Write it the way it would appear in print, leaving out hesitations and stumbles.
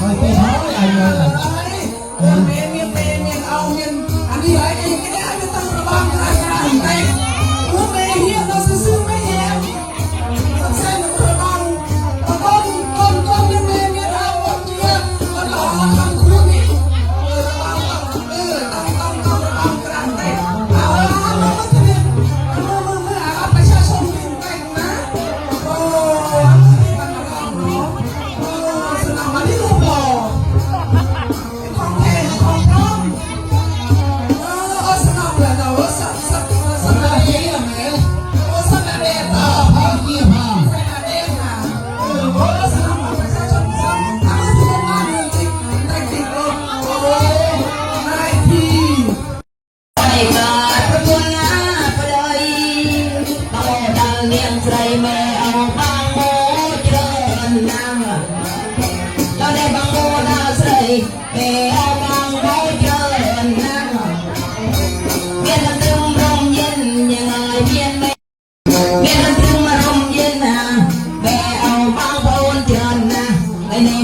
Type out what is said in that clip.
อยตีท้องอะไรเงี้ยเมียเอาเมียอันนี้ไอ้ก็ได้ไม่ต้องระวังอะไรกันไปหัวเมียเฮียเราซื้อไม่แย่สักเส้นระวังต้นเมียเราเจียมันหล่อทำคู่นี่ระวังต้องระวังกันไปเอามันจะเนี่ยเมื่อเอาประชาชนแต่งนะโอ้มันระวังเนาะสนามมันนี่รูปหล่อของแท้ของปลอมสนามเลยเราสนามเยี่ยมเลยสนามเด็ดต่อพอเยี่ยมสนามเด็ดค่ะสนามประชาชนทำให้ทุกคนมาดูจริงแต่จริงโอ้ยนายทีไปมาประตูหน้าประเดี๋ยวต้องดังเลี้ยงใจแม่เอาฟังโมเจริญนั่งเราได้ฟังโมดาใส่แม่เอาฟังโมเจริญนั่งเวียนกันตึงลมเย็นยังไงเวียนไม่เวียนกันตึงมาลมเย็นนะแม่เอาฟังโมเจริญนะไอ้นี่